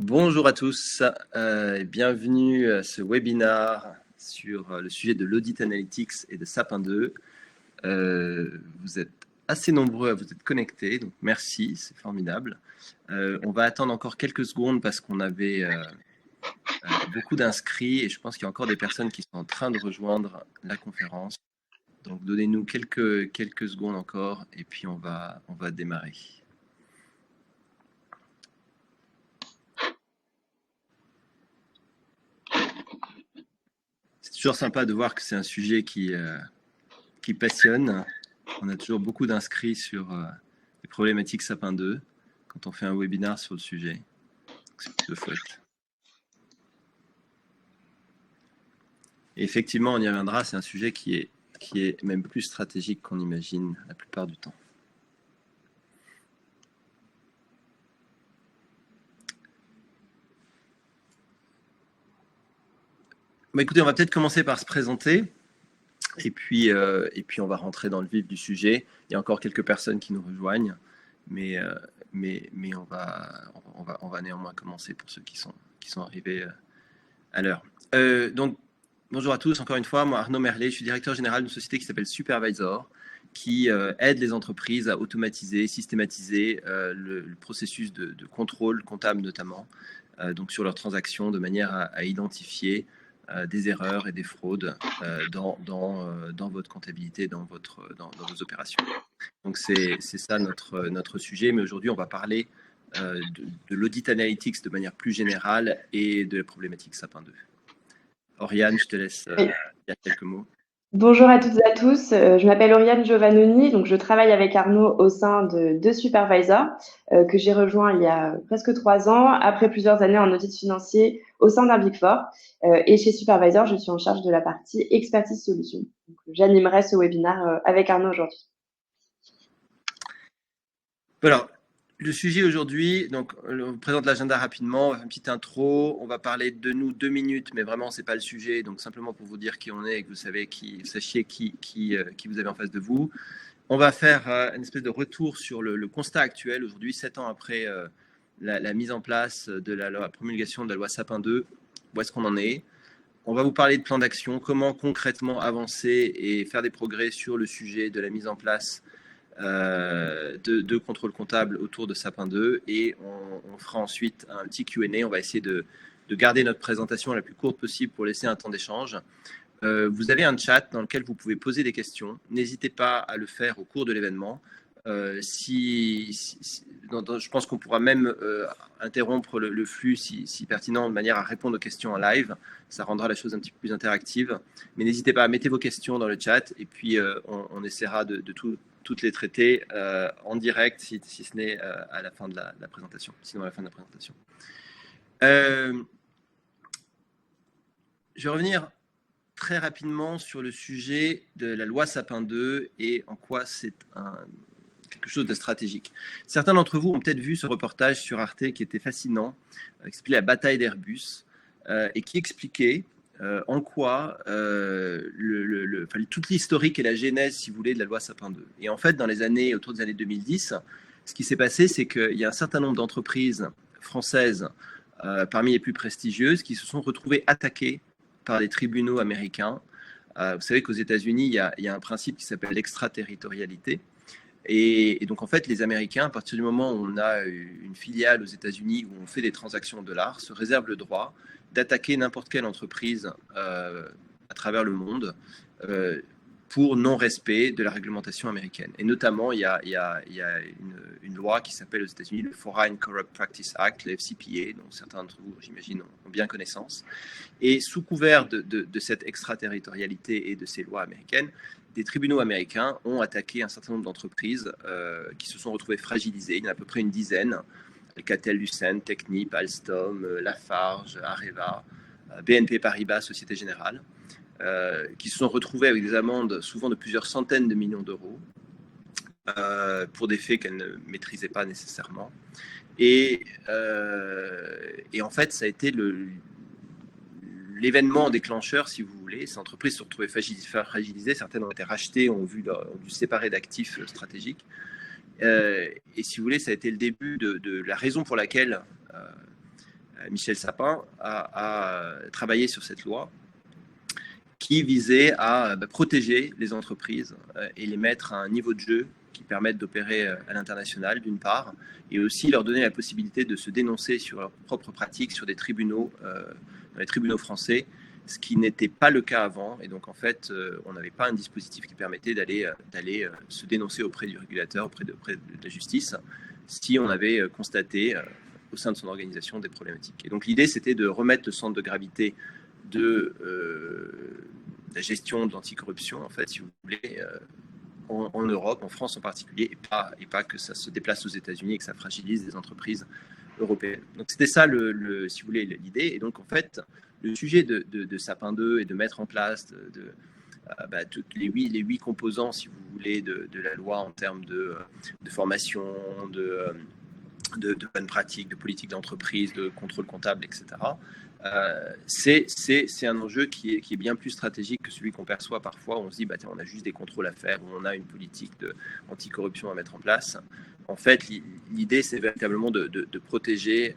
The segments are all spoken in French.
Bonjour à tous et bienvenue à ce webinaire sur le sujet de l'Audit Analytics et de Sapin 2. Vous êtes assez nombreux à vous être connectés, donc merci, c'est formidable. On va attendre encore quelques secondes parce qu'on avait beaucoup d'inscrits et je pense qu'il y a encore des personnes qui sont en train de rejoindre la conférence. Donc donnez-nous quelques secondes encore et puis on va démarrer. C'est toujours sympa de voir que c'est un sujet qui passionne. On a toujours beaucoup d'inscrits sur les problématiques Sapin 2 quand on fait un webinaire sur le sujet. C'est plutôt chouette. Et effectivement, on y reviendra, c'est un sujet qui est même plus stratégique qu'on imagine la plupart du temps. Écoutez, on va peut-être commencer par se présenter. Et puis on va rentrer dans le vif du sujet. Il y a encore quelques personnes qui nous rejoignent, mais on va néanmoins commencer pour ceux qui sont arrivés à l'heure. Donc, bonjour à tous, encore une fois, moi Arnaud Merlet, je suis directeur général d'une société qui s'appelle Supervisor, qui aide les entreprises à automatiser, systématiser le processus de contrôle comptable notamment, donc sur leurs transactions, de manière à identifier des erreurs et des fraudes dans votre comptabilité, dans vos opérations. Donc c'est ça notre sujet, mais aujourd'hui on va parler de l'audit analytics de manière plus générale et de la problématique Sapin 2. Oriane, je te laisse dire quelques mots. Bonjour à toutes et à tous, je m'appelle Oriane Giovannoni, donc je travaille avec Arnaud au sein de Supervisor, que j'ai rejoint il y a presque 3 ans, après plusieurs années en audit financier au sein d'un Big Four. Et chez Supervisor, je suis en charge de la partie expertise solution. Donc, j'animerai ce webinaire avec Arnaud aujourd'hui. Voilà. Le sujet aujourd'hui, donc on vous présente l'agenda rapidement, on va faire une petite intro, on va parler de nous 2 minutes, mais vraiment c'est pas le sujet, donc simplement pour vous dire qui on est et que vous sachiez qui vous avez en face de vous. On va faire une espèce de retour sur le constat actuel aujourd'hui, 7 ans après la mise en place de la promulgation de la loi Sapin 2, où est-ce qu'on en est. On va vous parler de plan d'action, comment concrètement avancer et faire des progrès sur le sujet de la mise en place de contrôle comptable autour de Sapin 2 et on fera ensuite un petit Q&A. On va essayer de garder notre présentation la plus courte possible pour laisser un temps d'échange. Vous avez un chat dans lequel vous pouvez poser des questions. N'hésitez pas à le faire au cours de l'événement. Je pense qu'on pourra même interrompre le flux si pertinent, de manière à répondre aux questions en live. Ça rendra la chose un petit peu plus interactive. Mais n'hésitez pas à mettre vos questions dans le chat et puis on essaiera de toutes les traiter en direct, si ce n'est à la fin de la présentation. Sinon à la fin de la présentation. Je vais revenir très rapidement sur le sujet de la loi Sapin 2 et en quoi c'est quelque chose de stratégique. Certains d'entre vous ont peut-être vu ce reportage sur Arte qui était fascinant, qui s'appelait La bataille d'Airbus, et qui expliquait en quoi toute l'historique et la genèse, si vous voulez, de la loi Sapin 2. Et en fait, autour des années 2010, ce qui s'est passé, c'est qu'il y a un certain nombre d'entreprises françaises, parmi les plus prestigieuses, qui se sont retrouvées attaquées par les tribunaux américains. Vous savez qu'aux États-Unis, il y a un principe qui s'appelle l'extraterritorialité. Et donc, en fait, les Américains, à partir du moment où on a une filiale aux États-Unis où on fait des transactions en dollars, se réservent le droit d'attaquer n'importe quelle entreprise à travers le monde pour non-respect de la réglementation américaine. Et notamment, il y a une loi qui s'appelle aux États-Unis le Foreign Corrupt Practice Act, le FCPA, dont certains d'entre vous, j'imagine, ont bien connaissance. Et sous couvert de cette extraterritorialité et de ces lois américaines, des tribunaux américains ont attaqué un certain nombre d'entreprises qui se sont retrouvées fragilisées. Il y en a à peu près une dizaine. Alcatel-Lucent, Technip, Alstom, Lafarge, Areva, BNP Paribas, Société Générale, qui se sont retrouvées avec des amendes souvent de plusieurs centaines de millions d'euros pour des faits qu'elles ne maîtrisaient pas nécessairement. Et en fait, ça a été l'événement déclencheur, si vous voulez. Ces entreprises se sont retrouvées fragilisées, certaines ont été rachetées, ont dû séparer d'actifs stratégiques. Et si vous voulez, ça a été le début de la raison pour laquelle Michel Sapin, a travaillé sur cette loi qui visait à protéger les entreprises et les mettre à un niveau de jeu qui permette d'opérer à l'international, d'une part, et aussi leur donner la possibilité de se dénoncer sur leurs propres pratiques sur des tribunaux, dans les tribunaux français, ce qui n'était pas le cas avant. Et donc, en fait, on n'avait pas un dispositif qui permettait d'aller se dénoncer auprès du régulateur, auprès de la justice, si on avait constaté au sein de son organisation des problématiques. Et donc, l'idée, c'était de remettre le centre de gravité de la gestion de l'anticorruption, en fait, si vous voulez, en Europe, en France en particulier, et pas que ça se déplace aux États-Unis et que ça fragilise les entreprises européennes. Donc c'était ça, si vous voulez, l'idée. Et donc en fait, le sujet de Sapin 2 et de mettre en place les 8 composants, si vous voulez, de la loi en termes de formation, de bonnes pratiques, de politique d'entreprise, de contrôle comptable, etc. C'est un enjeu qui est bien plus stratégique que celui qu'on perçoit parfois. On se dit, on a juste des contrôles à faire, ou on a une politique anticorruption à mettre en place. En fait, l'idée, c'est véritablement de protéger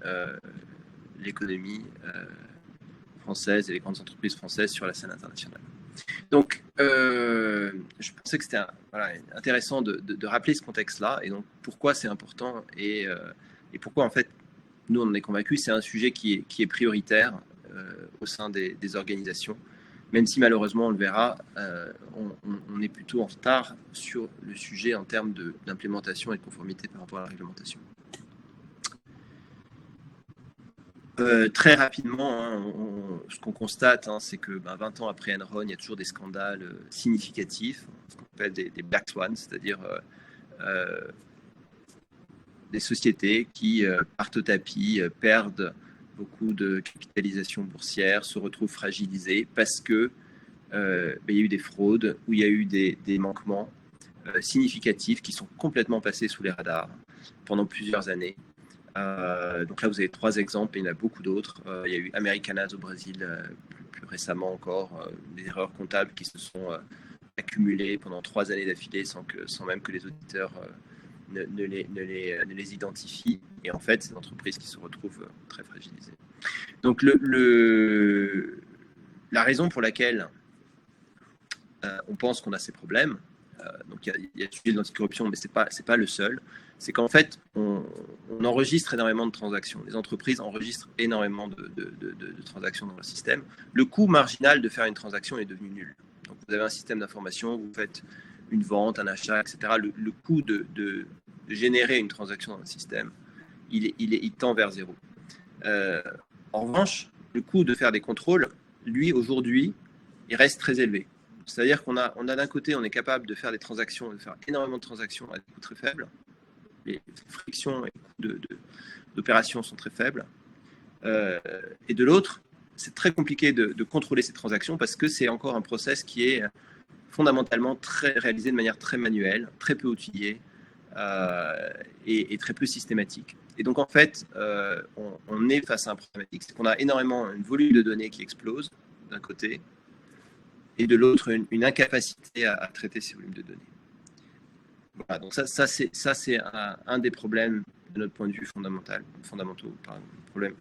l'économie française et les grandes entreprises françaises sur la scène internationale. Donc, je pensais que c'était intéressant de rappeler ce contexte-là, et donc pourquoi c'est important et pourquoi, en fait, nous, on en est convaincus, c'est un sujet qui est prioritaire au sein des organisations, même si malheureusement, on le verra, on est plutôt en retard sur le sujet en termes d'implémentation et de conformité par rapport à la réglementation. Très rapidement, ce qu'on constate, c'est que 20 ans après Enron, il y a toujours des scandales significatifs, ce qu'on appelle des black swans, c'est-à-dire des sociétés qui partent au tapis, perdent beaucoup de capitalisation boursière, se retrouvent fragilisées parce que il y a eu des fraudes ou il y a eu des manquements significatifs qui sont complètement passés sous les radars pendant plusieurs années. Donc là, vous avez 3 exemples, et il y en a beaucoup d'autres. Il y a eu Americanas au Brésil, plus récemment encore, des erreurs comptables qui se sont accumulées pendant 3 années d'affilée sans même que les auditeurs ne les identifient. Et en fait, c'est des entreprises qui se retrouvent très fragilisées. Donc la raison pour laquelle on pense qu'on a ces problèmes, donc il y a le sujet de l'anticorruption, mais c'est pas le seul, c'est qu'en fait, on enregistre énormément de transactions. Les entreprises enregistrent énormément de transactions dans le système. Le coût marginal de faire une transaction est devenu nul. Donc, vous avez un système d'information, vous faites une vente, un achat, etc. Le coût de générer une transaction dans le système, il tend vers zéro. En revanche, le coût de faire des contrôles, lui, aujourd'hui, il reste très élevé. C'est-à-dire qu'on a d'un côté, on est capable de faire des transactions, de faire énormément de transactions à des coûts très faibles. Les frictions et les coûts d'opération sont très faibles. Et de l'autre, c'est très compliqué de contrôler ces transactions parce que c'est encore un process qui est fondamentalement réalisé de manière très manuelle, très peu outillée et très peu systématique. Et donc, en fait, on est face à un problématique. C'est qu'on a énormément un volume de données qui explose, d'un côté, et de l'autre, une incapacité à traiter ces volumes de données. Voilà, donc ça c'est un des problèmes de notre point de vue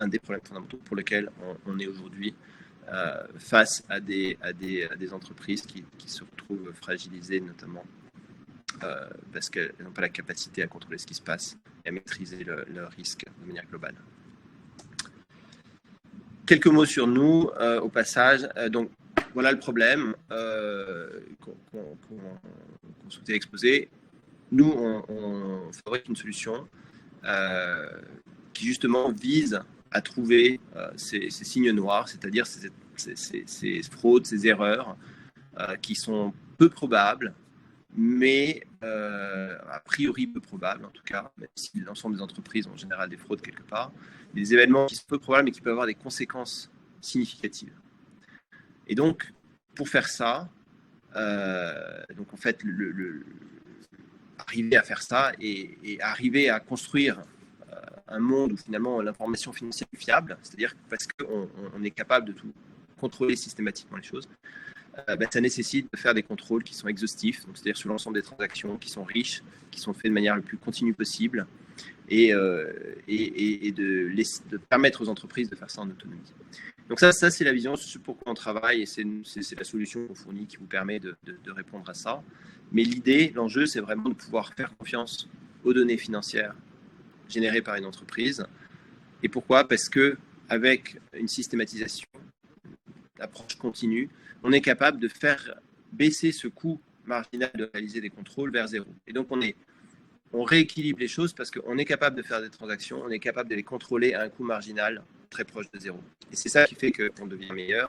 un des problèmes fondamentaux pour lesquels on est aujourd'hui face à des entreprises qui se retrouvent fragilisées, notamment parce qu'elles n'ont pas la capacité à contrôler ce qui se passe et à maîtriser leurs risques de manière globale. Quelques mots sur nous, au passage. Donc, voilà le problème qu'on souhaitait exposer. Nous, on fabrique une solution qui justement vise à trouver ces signes noirs, c'est-à-dire ces fraudes, ces erreurs qui sont peu probables, mais a priori peu probables en tout cas, même si l'ensemble des entreprises ont en général des fraudes quelque part, des événements qui sont peu probables mais qui peuvent avoir des conséquences significatives. Et donc, pour faire ça, donc en fait, arriver à faire ça et arriver à construire un monde où finalement l'information financière est fiable, c'est-à-dire parce qu'on est capable de tout contrôler systématiquement les choses, ça nécessite de faire des contrôles qui sont exhaustifs, c'est-à-dire sur l'ensemble des transactions, qui sont riches, qui sont faits de manière la plus continue possible, et de permettre aux entreprises de faire ça en autonomie. Donc ça c'est la vision, c'est pourquoi on travaille et c'est la solution qu'on fournit qui vous permet de répondre à ça. Mais l'idée, l'enjeu, c'est vraiment de pouvoir faire confiance aux données financières générées par une entreprise. Et pourquoi? Parce que avec une systématisation, approche continue, on est capable de faire baisser ce coût marginal de réaliser des contrôles vers zéro. Et donc on rééquilibre les choses parce qu'on est capable de faire des transactions, on est capable de les contrôler à un coût marginal très proche de zéro. Et c'est ça qui fait qu'on devient meilleur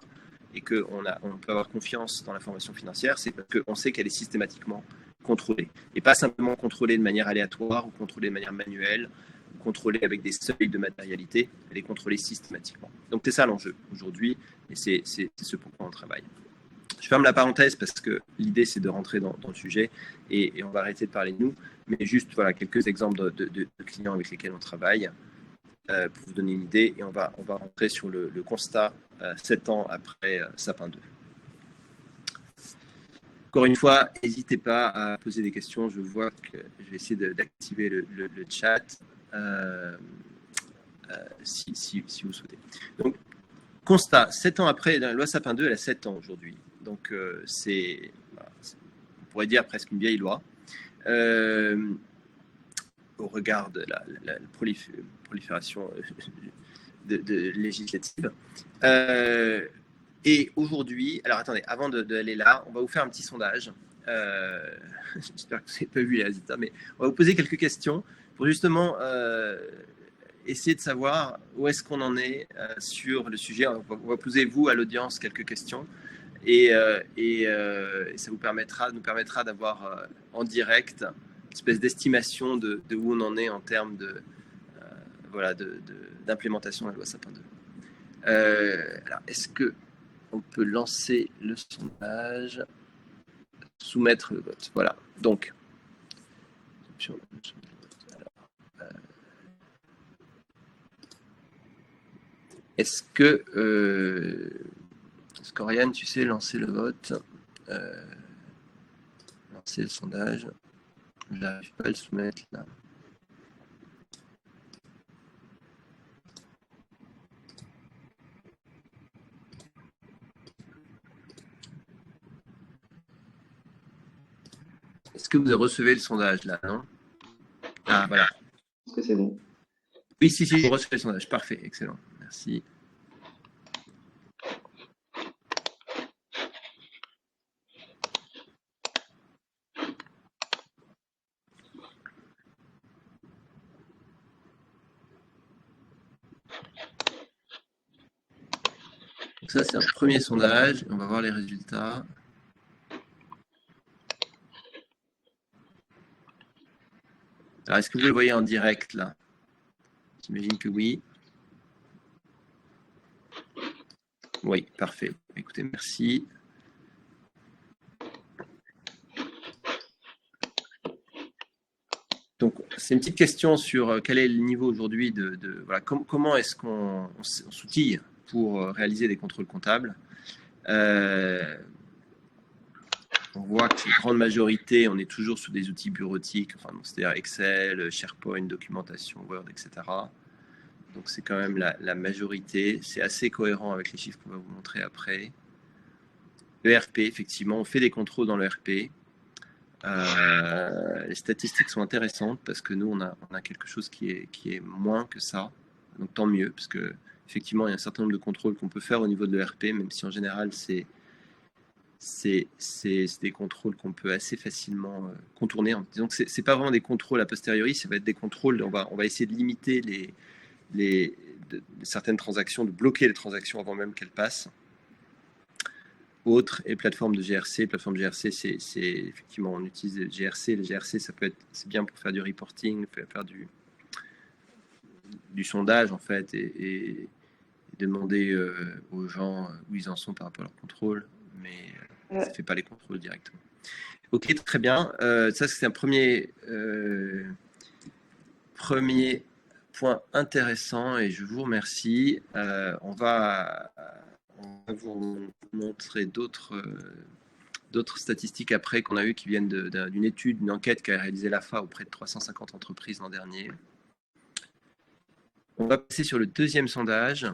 et qu'on peut avoir confiance dans l'information financière, c'est parce qu'on sait qu'elle est systématiquement contrôlée. Et pas simplement contrôlée de manière aléatoire ou contrôlée de manière manuelle, ou contrôlée avec des seuils de matérialité, elle est contrôlée systématiquement. Donc c'est ça l'enjeu aujourd'hui, et c'est ce pourquoi on travaille. Je ferme la parenthèse parce que l'idée, c'est de rentrer dans le sujet et on va arrêter de parler de nous. Mais juste, voilà, quelques exemples de clients avec lesquels on travaille pour vous donner une idée. Et on va rentrer sur le constat 7 ans après Sapin 2. Encore une fois, n'hésitez pas à poser des questions. Je vois que je vais essayer d'activer le chat si vous souhaitez. Donc, constat, 7 ans après, la loi Sapin 2, elle a 7 ans aujourd'hui. Donc, on pourrait dire presque une vieille loi. Au regard de la prolifération législative. Et aujourd'hui, alors attendez, avant d'aller là, on va vous faire un petit sondage. J'espère que vous n'avez pas vu les résultats, mais on va vous poser quelques questions pour justement essayer de savoir où est-ce qu'on en est sur le sujet. On va poser, vous, à l'audience, quelques questions. Et ça nous permettra d'avoir en direct une espèce d'estimation de où on en est en termes d'implémentation de la loi Sapin 2. Alors, est-ce qu'on peut lancer le sondage, soumettre le vote? Voilà, donc. Est-ce qu'Oriane, tu sais lancer le vote, lancer le sondage? Je n'arrive pas à le soumettre là. Est-ce que vous recevez le sondage là, non? Ah, voilà. Est-ce que c'est bon? Oui, si, vous recevez le sondage. Parfait, excellent. Merci. Donc ça, c'est un premier sondage. On va voir les résultats. Alors, est-ce que vous le voyez en direct là? J'imagine que oui. Oui, parfait. Écoutez, merci. Donc, c'est une petite question sur quel est le niveau aujourd'hui voilà, comment est-ce qu'on s'outille pour réaliser des contrôles comptables. On voit que la grande majorité, on est toujours sous des outils bureautiques, c'est-à-dire Excel, SharePoint, documentation, Word, etc. Donc, c'est quand même la majorité. C'est assez cohérent avec les chiffres qu'on va vous montrer après. Le RP, effectivement, on fait des contrôles dans le RP. Les statistiques sont intéressantes parce que nous, on a quelque chose qui est moins que ça. Donc, tant mieux, parce que effectivement, il y a un certain nombre de contrôles qu'on peut faire au niveau de l'ERP, même si en général, c'est des contrôles qu'on peut assez facilement contourner. Disons que c'est pas vraiment des contrôles a posteriori, ça va être des contrôles, on va essayer de limiter certaines transactions, de bloquer les transactions avant même qu'elles passent. Autre et plateforme de GRC. Plateforme GRC, c'est effectivement, on utilise le GRC. Le GRC, c'est bien pour faire du reporting, faire du sondage en fait, et demander aux gens où ils en sont par rapport à leur contrôle, mais ça ne fait pas les contrôles directement. Ok, très bien. Ça, c'est un premier point intéressant et je vous remercie. On va vous montrer d'autres statistiques après qu'on a eues qui viennent d'une étude, d'une enquête qu'a réalisée l'AFA auprès de 350 entreprises l'an dernier. On va passer sur le deuxième sondage.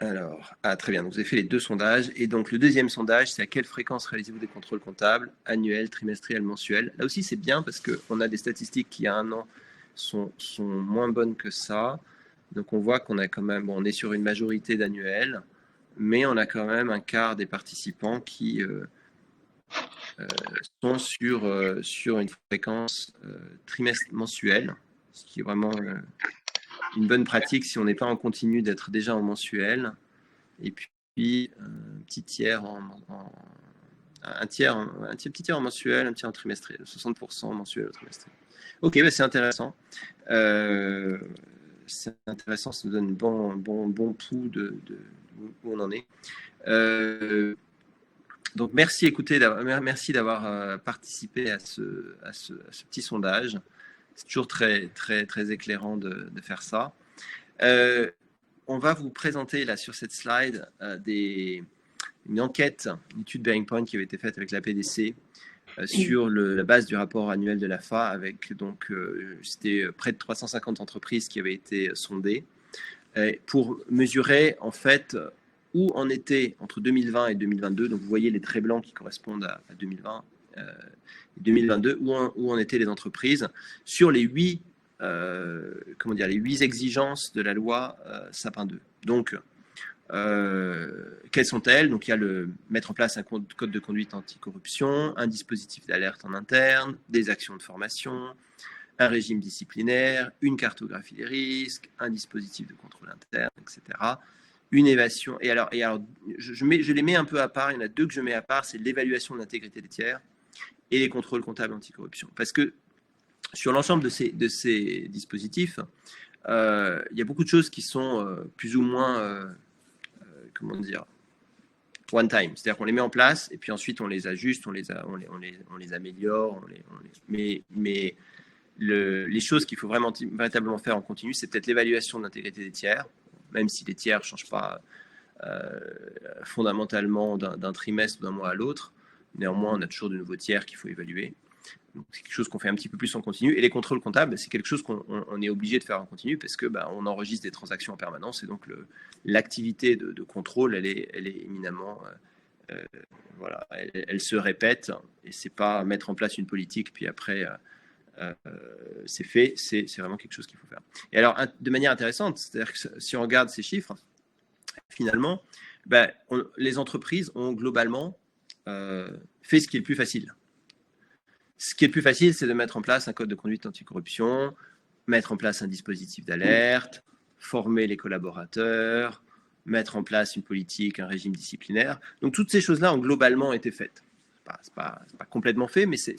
Alors, très bien, donc vous avez fait les 2 sondages. Et donc, le deuxième sondage, c'est à quelle fréquence réalisez-vous des contrôles comptables, annuels, trimestriels, mensuels? Là aussi, c'est bien parce qu'on a des statistiques qui, il y a un an, sont moins bonnes que ça. Donc, on voit qu'on a quand même, on est sur une majorité d'annuels, mais on a quand même un quart des participants qui sont sur une fréquence mensuelle, ce qui est vraiment une bonne pratique si on n'est pas en continu d'être déjà en mensuel. Et puis un petit tiers petit tiers en mensuel, un tiers en trimestriel, 60% mensuel au trimestriel. Ok, bah c'est intéressant. Ça nous donne bon pouls de où on en est. Donc merci d'avoir participé à ce petit sondage. C'est toujours très éclairant de faire ça. On va vous présenter là sur cette slide une enquête, une étude Bearing Point qui avait été faite avec la PDC sur la base du rapport annuel de l'AFA avec c'était près de 350 entreprises qui avaient été sondées pour mesurer en fait où en était entre 2020 et 2022. Donc vous voyez les traits blancs qui correspondent à 2020 et 2022, où en étaient les entreprises sur les 8 les 8 exigences de la loi Sapin 2. Donc, quelles sont-elles? Donc, il y a mettre en place un code de conduite anticorruption, un dispositif d'alerte en interne, des actions de formation, un régime disciplinaire, une cartographie des risques, un dispositif de contrôle interne, etc. Une évaluation. Et alors je les mets un peu à part. Il y en a 2 que je mets à part, c'est l'évaluation de l'intégrité des tiers et les contrôles comptables anticorruption. Parce que sur l'ensemble de ces dispositifs, il y a beaucoup de choses qui sont plus ou moins, one time. C'est-à-dire qu'on les met en place et puis ensuite on les ajuste, on les améliore. Mais les choses qu'il faut véritablement faire en continu, c'est peut-être l'évaluation de l'intégrité des tiers, même si les tiers ne changent pas fondamentalement d'un trimestre ou d'un mois à l'autre. Néanmoins, on a toujours de nouveaux tiers qu'il faut évaluer. Donc, c'est quelque chose qu'on fait un petit peu plus en continu. Et les contrôles comptables, c'est quelque chose qu'on est obligé de faire en continu parce que on enregistre des transactions en permanence et donc l'activité de contrôle, elle est éminemment, voilà, elle se répète et c'est pas mettre en place une politique puis après c'est fait, c'est vraiment quelque chose qu'il faut faire. Et alors, de manière intéressante, c'est-à-dire que si on regarde ces chiffres, finalement, les entreprises ont globalement fait ce qui est le plus facile. Ce qui est le plus facile, c'est de mettre en place un code de conduite anticorruption, mettre en place un dispositif d'alerte, former les collaborateurs, mettre en place une politique, un régime disciplinaire. Donc, toutes ces choses-là ont globalement été faites. Ce n'est pas complètement fait, mais ça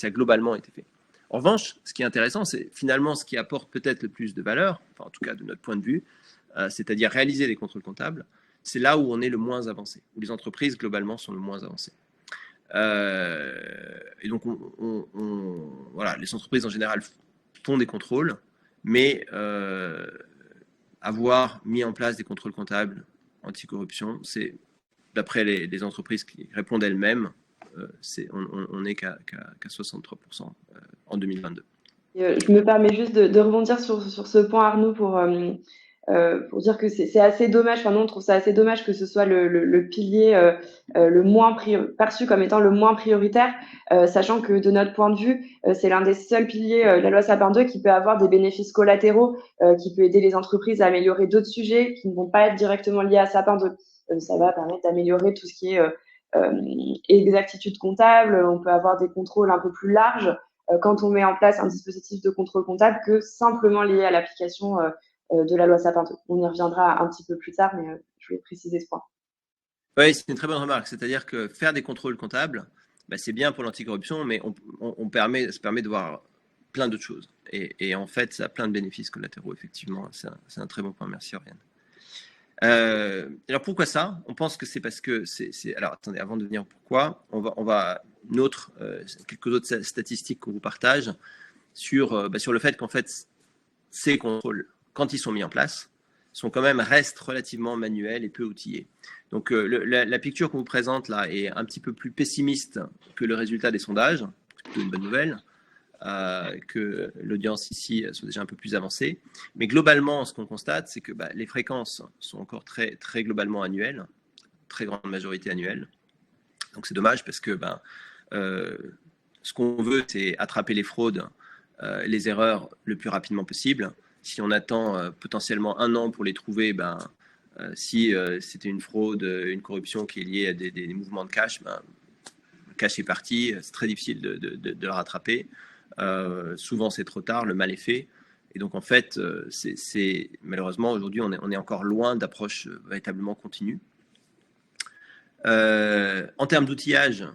a globalement été fait. En revanche, ce qui est intéressant, c'est finalement ce qui apporte peut-être le plus de valeur, enfin, en tout cas de notre point de vue, c'est-à-dire réaliser les contrôles comptables, c'est là où on est le moins avancé, où les entreprises globalement sont le moins avancées. Et donc, voilà, les entreprises en général font des contrôles, mais avoir mis en place des contrôles comptables anticorruption, c'est d'après les entreprises qui répondent elles-mêmes, on n'est qu'à 63% en 2022. Je me permets juste de rebondir sur ce point, Arnaud, pour dire que c'est assez dommage, enfin nous on trouve ça assez dommage que ce soit le pilier le moins perçu comme étant le moins prioritaire, sachant que de notre point de vue, c'est l'un des seuls piliers, la loi Sapin 2, qui peut avoir des bénéfices collatéraux, qui peut aider les entreprises à améliorer d'autres sujets qui ne vont pas être directement liés à Sapin 2. Ça va permettre d'améliorer tout ce qui est exactitude comptable, on peut avoir des contrôles un peu plus larges quand on met en place un dispositif de contrôle comptable que simplement lié à l'application de la loi Sapin 2. On y reviendra un petit peu plus tard, mais je voulais préciser ce point. Oui, c'est une très bonne remarque. C'est-à-dire que faire des contrôles comptables, c'est bien pour l'anticorruption, mais ça permet de voir plein d'autres choses. Et en fait, ça a plein de bénéfices collatéraux, effectivement. C'est un très bon point. Merci, Oriane. Alors, pourquoi ça? On pense que c'est parce que alors, attendez, avant de venir pourquoi, on va quelques autres statistiques qu'on vous partage sur le fait qu'en fait, ces contrôles, quand ils sont mis en place, restent relativement manuels et peu outillés. Donc, la picture qu'on vous présente là est un petit peu plus pessimiste que le résultat des sondages. C'est plutôt une bonne nouvelle. que l'audience ici soit déjà un peu plus avancée. Mais globalement, ce qu'on constate, c'est que les fréquences sont encore très, très globalement annuelles, très grande majorité annuelle. Donc c'est dommage parce que ce qu'on veut, c'est attraper les fraudes, les erreurs le plus rapidement possible. Si on attend potentiellement 1 an pour les trouver, si c'était une fraude, une corruption qui est liée à des mouvements de cash, le cash est parti, c'est très difficile de le rattraper. Souvent, c'est trop tard, le mal est fait. Et donc, en fait, malheureusement, aujourd'hui, on est encore loin d'approche véritablement continue. En termes d'outillage,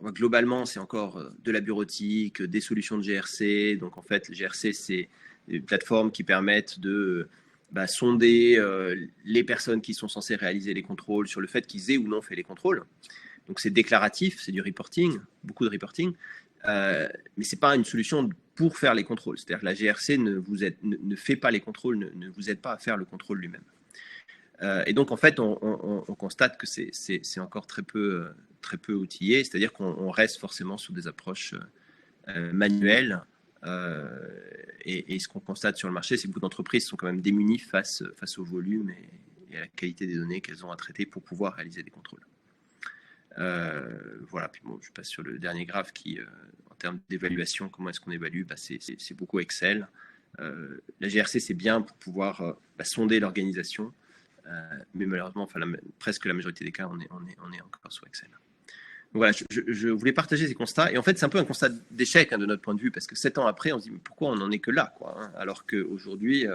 globalement, c'est encore de la bureautique, des solutions de GRC. Donc, en fait, le GRC, c'est des plateformes qui permettent de sonder les personnes qui sont censées réaliser les contrôles sur le fait qu'ils aient ou non fait les contrôles. Donc, c'est déclaratif, c'est du reporting, beaucoup de reporting. Mais ce n'est pas une solution pour faire les contrôles. C'est-à-dire que la GRC ne fait pas les contrôles, ne vous aide pas à faire le contrôle lui-même. Et donc, en fait, on constate que c'est encore très peu outillé, c'est-à-dire qu'on reste forcément sur des approches manuelles. Et ce qu'on constate sur le marché, c'est que beaucoup d'entreprises sont quand même démunies face au volume et à la qualité des données qu'elles ont à traiter pour pouvoir réaliser des contrôles. Voilà, puis bon, je passe sur le dernier graphe qui, en termes d'évaluation, comment est-ce qu'on évalue, c'est beaucoup Excel. La GRC, c'est bien pour pouvoir sonder l'organisation, mais malheureusement, presque la majorité des cas, on est encore sur Excel. Donc voilà, je voulais partager ces constats. Et en fait, c'est un peu un constat d'échec de notre point de vue, parce que 7 ans après, on se dit mais pourquoi on n'en est que là, quoi, alors qu'aujourd'hui,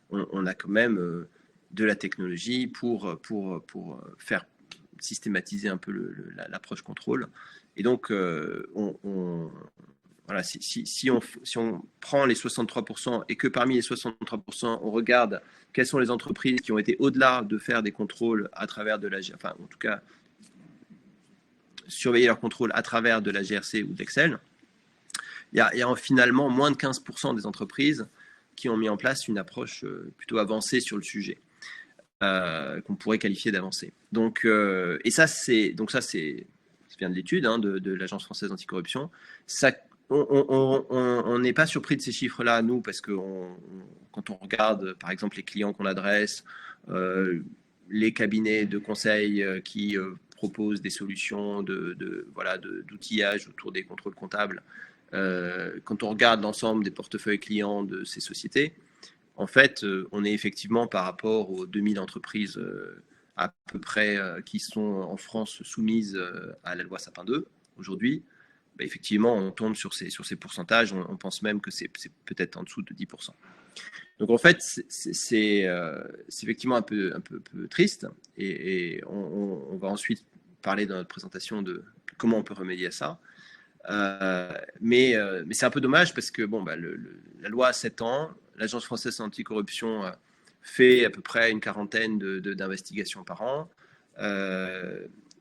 on a quand même de la technologie pour faire systématiser un peu l'approche contrôle. Et donc, voilà, si on prend les 63% et que parmi les 63%, on regarde quelles sont les entreprises qui ont été au-delà de faire des contrôles à travers de la, enfin, en tout cas, surveiller leurs contrôles à travers de la GRC ou de l'Excel, il y a finalement moins de 15% des entreprises qui ont mis en place une approche plutôt avancée sur le sujet. Qu'on pourrait qualifier d'avancée. Donc, et ça, ça vient de l'étude de l'Agence française anticorruption. On n'est pas surpris de ces chiffres-là, nous, parce que quand on regarde, par exemple, les clients qu'on adresse, les cabinets de conseil qui proposent des solutions d'outillage autour des contrôles comptables, quand on regarde l'ensemble des portefeuilles clients de ces sociétés, en fait, on est effectivement par rapport aux 2000 entreprises à peu près qui sont en France soumises à la loi Sapin 2 aujourd'hui. Effectivement, on tombe sur ces pourcentages. On pense même que c'est peut-être en dessous de 10%. Donc en fait, c'est effectivement un peu triste. Et on va ensuite parler dans notre présentation de comment on peut remédier à ça. Mais c'est un peu dommage parce que la loi a 7 ans. L'Agence française anticorruption fait à peu près une quarantaine d'investigations par an.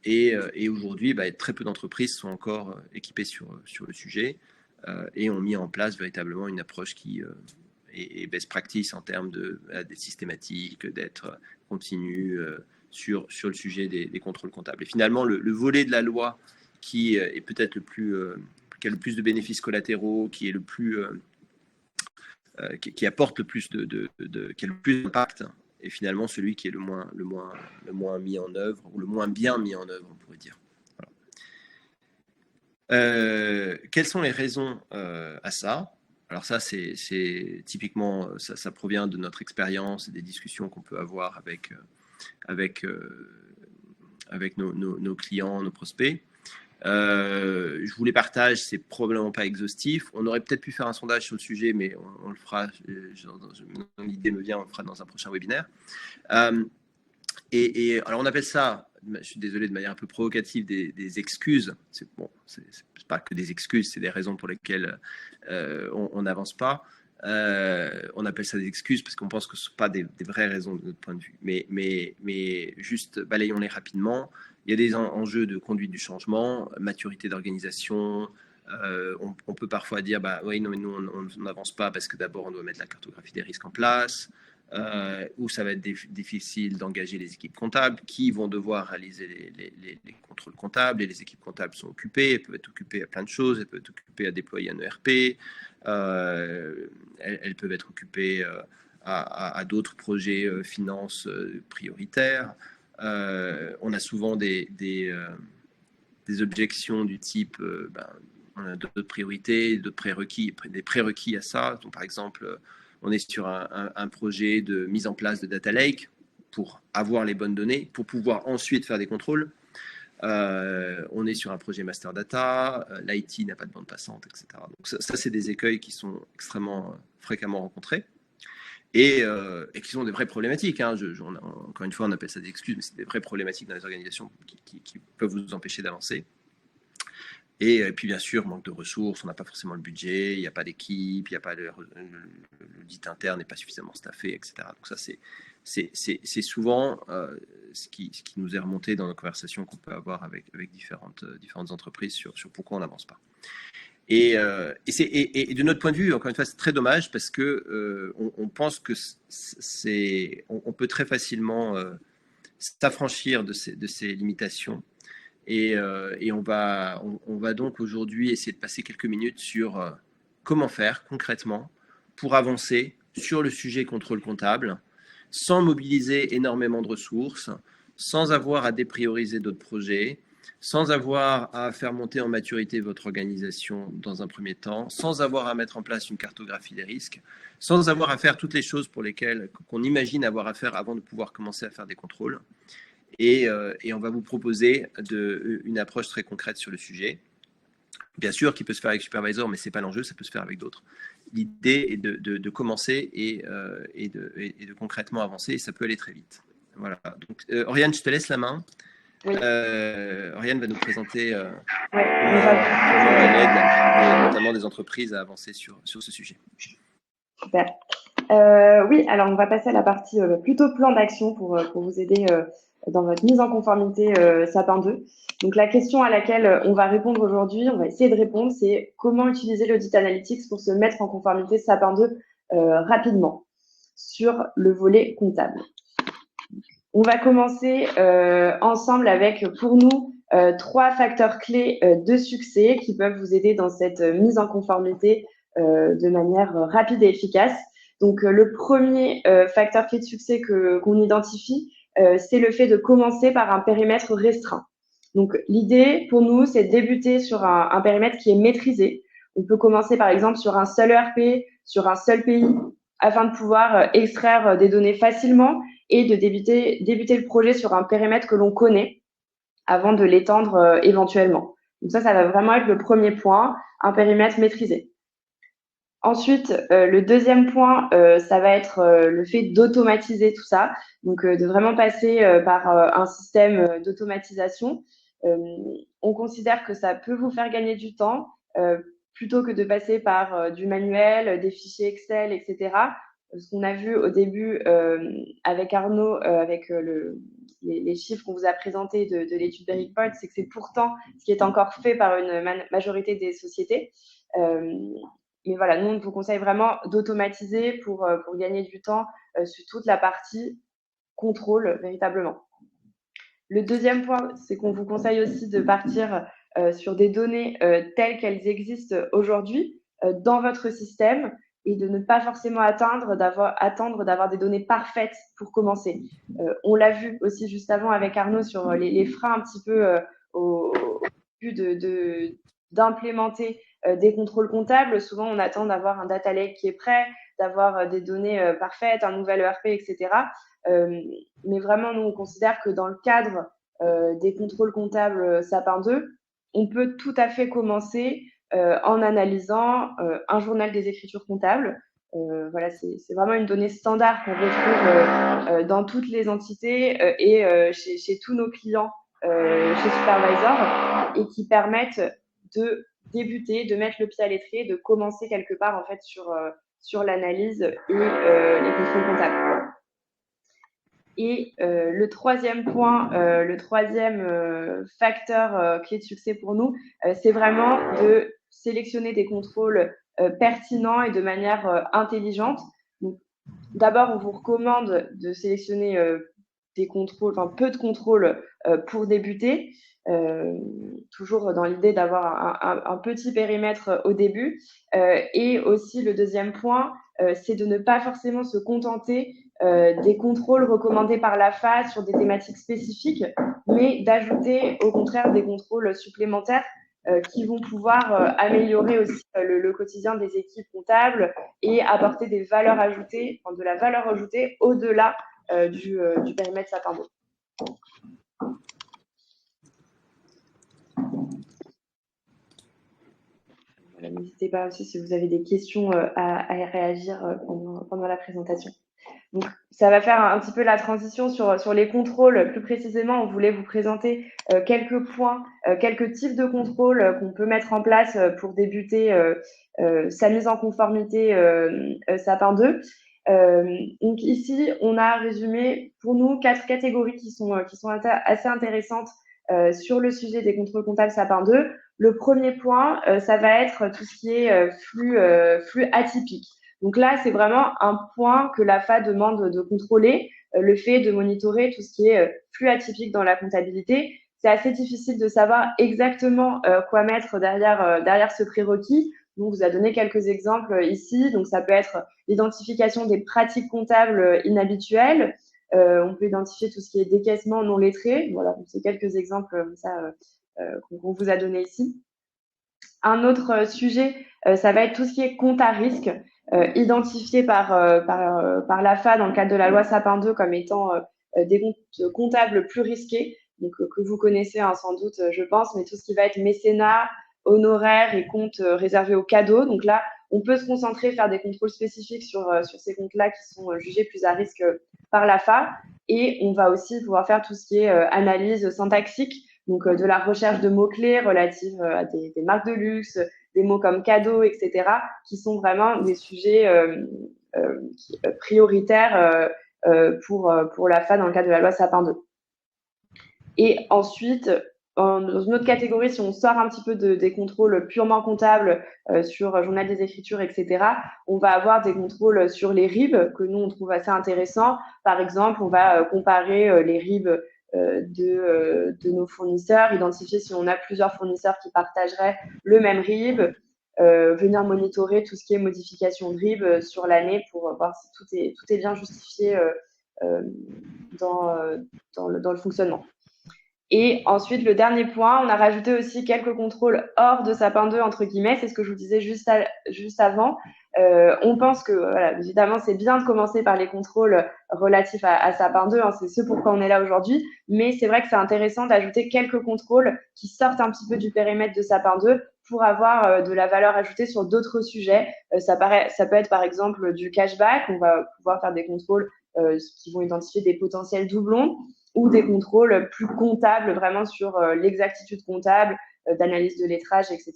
Et aujourd'hui, très peu d'entreprises sont encore équipées sur le sujet et ont mis en place véritablement une approche qui est best practice en termes d'être systématique, d'être continu sur le sujet des contrôles comptables. Et finalement, le volet de la loi qui est peut-être qui a le plus de bénéfices collatéraux, qui est le plus qui apporte le plus qui a le plus d'impact, et finalement celui qui est le moins mis en œuvre, ou le moins bien mis en œuvre, on pourrait dire. Voilà. Quelles sont les raisons à ça? Alors ça, c'est typiquement, ça provient de notre expérience et des discussions qu'on peut avoir avec nos clients, nos prospects. Je vous les partage, c'est probablement pas exhaustif. On aurait peut-être pu faire un sondage sur le sujet, mais on le fera. L'idée me vient, on le fera dans un prochain webinaire. Et alors on appelle ça, je suis désolé de manière un peu provocative, des excuses. C'est pas que des excuses, c'est des raisons pour lesquelles on n'avance pas. On appelle ça des excuses parce qu'on pense que ce ne sont pas des vraies raisons de notre point de vue. Mais juste balayons-les rapidement. Il y a des enjeux de conduite du changement, maturité d'organisation. On peut parfois dire, oui, non, mais nous, on n'avance pas parce que d'abord, on doit mettre la cartographie des risques en place. où ça va être difficile d'engager les équipes comptables qui vont devoir réaliser les contrôles comptables, et les équipes comptables sont occupées, elles peuvent être occupées à plein de choses, elles peuvent être occupées à déployer un ERP, elles peuvent être occupées à d'autres projets finances prioritaires. On a souvent des objections du type on a d'autres priorités, d'autres prérequis, des prérequis à ça. Donc, par exemple, on est sur un projet de mise en place de data lake pour avoir les bonnes données, pour pouvoir ensuite faire des contrôles. On est sur un projet master data, l'IT n'a pas de bande passante, etc. Donc ça c'est des écueils qui sont extrêmement fréquemment rencontrés et qui sont des vraies problématiques. Hein. Encore une fois, on appelle ça des excuses, mais c'est des vraies problématiques dans les organisations qui peuvent vous empêcher d'avancer. Et puis, bien sûr, manque de ressources, on n'a pas forcément le budget, il n'y a pas d'équipe, il n'y a pas l'audit interne n'est pas suffisamment staffé, etc. Donc ça, c'est souvent ce qui nous est remonté dans nos conversations qu'on peut avoir avec différentes entreprises sur pourquoi on n'avance pas. Et de notre point de vue, encore une fois, c'est très dommage parce que on pense que on peut très facilement s'affranchir de ces limitations. Et on va donc aujourd'hui essayer de passer quelques minutes sur comment faire concrètement pour avancer sur le sujet contrôle comptable sans mobiliser énormément de ressources, sans avoir à déprioriser d'autres projets, sans avoir à faire monter en maturité votre organisation dans un premier temps, sans avoir à mettre en place une cartographie des risques, sans avoir à faire toutes les choses pour lesquelles qu'on imagine avoir à faire avant de pouvoir commencer à faire des contrôles. Et on va vous proposer une approche très concrète sur le sujet. Bien sûr, qui peut se faire avec Supervisor, mais ce n'est pas l'enjeu, ça peut se faire avec d'autres. L'idée est de commencer et de concrètement avancer, et ça peut aller très vite. Voilà. Donc, Oriane, je te laisse la main. Oui. Oriane va nous présenter comment elle aide notamment des entreprises à avancer sur ce sujet. Super. Oui, alors on va passer à la partie plutôt plan d'action pour vous aider dans votre mise en conformité Sapin 2. Donc la question à laquelle on va répondre aujourd'hui, on va essayer de répondre, c'est comment utiliser l'audit analytics pour se mettre en conformité Sapin 2 rapidement sur le volet comptable. On va commencer ensemble avec, pour nous, 3 facteurs clés de succès qui peuvent vous aider dans cette mise en conformité de manière rapide et efficace. Donc, le premier facteur clé de succès qu'on identifie, c'est le fait de commencer par un périmètre restreint. Donc, l'idée pour nous, c'est de débuter sur un périmètre qui est maîtrisé. On peut commencer par exemple sur un seul ERP, sur un seul pays, afin de pouvoir extraire des données facilement et de débuter le projet sur un périmètre que l'on connaît avant de l'étendre éventuellement. Donc ça va vraiment être le premier point, un périmètre maîtrisé. Ensuite, le deuxième point, ça va être le fait d'automatiser tout ça, donc de vraiment passer par un système d'automatisation. On considère que ça peut vous faire gagner du temps plutôt que de passer par du manuel, des fichiers Excel, etc. Ce qu'on a vu au début avec Arnaud, avec les chiffres qu'on vous a présentés de l'étude Berry-Point, c'est que c'est pourtant ce qui est encore fait par une majorité des sociétés. Mais voilà, nous, on vous conseille vraiment d'automatiser pour gagner du temps sur toute la partie contrôle, véritablement. Le deuxième point, c'est qu'on vous conseille aussi de partir sur des données telles qu'elles existent aujourd'hui dans votre système et de ne pas forcément attendre d'avoir des données parfaites pour commencer. On l'a vu aussi juste avant avec Arnaud sur les freins un petit peu au début d'implémenter des contrôles comptables. Souvent, on attend d'avoir un data lake qui est prêt, d'avoir des données parfaites, un nouvel ERP, etc. Mais vraiment, nous, on considère que dans le cadre des contrôles comptables Sapin 2, on peut tout à fait commencer en analysant un journal des écritures comptables. Voilà, c'est vraiment une donnée standard qu'on retrouve dans toutes les entités et chez tous nos clients chez Supervisor et qui permettent de débuter, de mettre le pied à l'étrier, de commencer quelque part en fait sur l'analyse et les contrôles comptables. Et le troisième point, le troisième facteur clé de succès pour nous, c'est vraiment de sélectionner des contrôles pertinents et de manière intelligente. Donc, d'abord, on vous recommande de sélectionner des contrôles, enfin peu de contrôles pour débuter, toujours dans l'idée d'avoir un petit périmètre au début. Et aussi, le deuxième point, c'est de ne pas forcément se contenter des contrôles recommandés par l'AFA sur des thématiques spécifiques, mais d'ajouter au contraire des contrôles supplémentaires qui vont pouvoir améliorer aussi le quotidien des équipes comptables et apporter des valeurs ajoutées, enfin, de la valeur ajoutée au-delà du périmètre Sapin 2. Voilà, n'hésitez pas aussi si vous avez des questions à réagir pendant la présentation. Donc, ça va faire un petit peu la transition sur les contrôles. Plus précisément, on voulait vous présenter quelques points, quelques types de contrôles qu'on peut mettre en place pour débuter sa mise en conformité Sapin 2. Donc ici, on a résumé pour nous 4 catégories qui sont assez intéressantes sur le sujet des contrôles comptables Sapin 2. Le premier point, ça va être tout ce qui est flux atypique. Donc là, c'est vraiment un point que l'AFA demande de contrôler, le fait de monitorer tout ce qui est flux atypique dans la comptabilité. C'est assez difficile de savoir exactement quoi mettre derrière ce prérequis. Donc, on vous a donné quelques exemples ici. Donc, ça peut être l'identification des pratiques comptables inhabituelles. On peut identifier tout ce qui est décaissement non lettré. Voilà, c'est quelques exemples comme ça qu'on vous a donné ici. Un autre sujet, ça va être tout ce qui est compte à risque, identifié par l'AFA dans le cadre de la loi Sapin 2 comme étant des comptes comptables plus risqués, donc que vous connaissez sans doute, je pense, mais tout ce qui va être mécénat, honoraires et comptes réservés aux cadeaux. Donc là, on peut se concentrer, faire des contrôles spécifiques sur ces comptes-là qui sont jugés plus à risque par l'AFA. Et on va aussi pouvoir faire tout ce qui est analyse syntaxique, donc de la recherche de mots-clés relatifs à des marques de luxe, des mots comme cadeau, etc., qui sont vraiment des sujets prioritaires pour l'AFA dans le cadre de la loi Sapin 2. Et ensuite, dans une autre catégorie, si on sort un petit peu des contrôles purement comptables sur journal des écritures, etc., on va avoir des contrôles sur les RIB que nous, on trouve assez intéressants. Par exemple, on va comparer les RIB de nos fournisseurs, identifier si on a plusieurs fournisseurs qui partageraient le même RIB, venir monitorer tout ce qui est modification de RIB sur l'année pour voir si tout est bien justifié dans le fonctionnement. Et ensuite, le dernier point, on a rajouté aussi quelques contrôles hors de Sapin 2, entre guillemets, c'est ce que je vous disais juste avant. On pense que, voilà, évidemment, c'est bien de commencer par les contrôles relatifs à Sapin 2, hein, c'est ce pourquoi on est là aujourd'hui, mais c'est vrai que c'est intéressant d'ajouter quelques contrôles qui sortent un petit peu du périmètre de Sapin 2 pour avoir de la valeur ajoutée sur d'autres sujets. Ça peut être par exemple du cashback, on va pouvoir faire des contrôles qui vont identifier des potentiels doublons, ou des contrôles plus comptables, vraiment sur l'exactitude comptable, d'analyse de lettrage, etc.,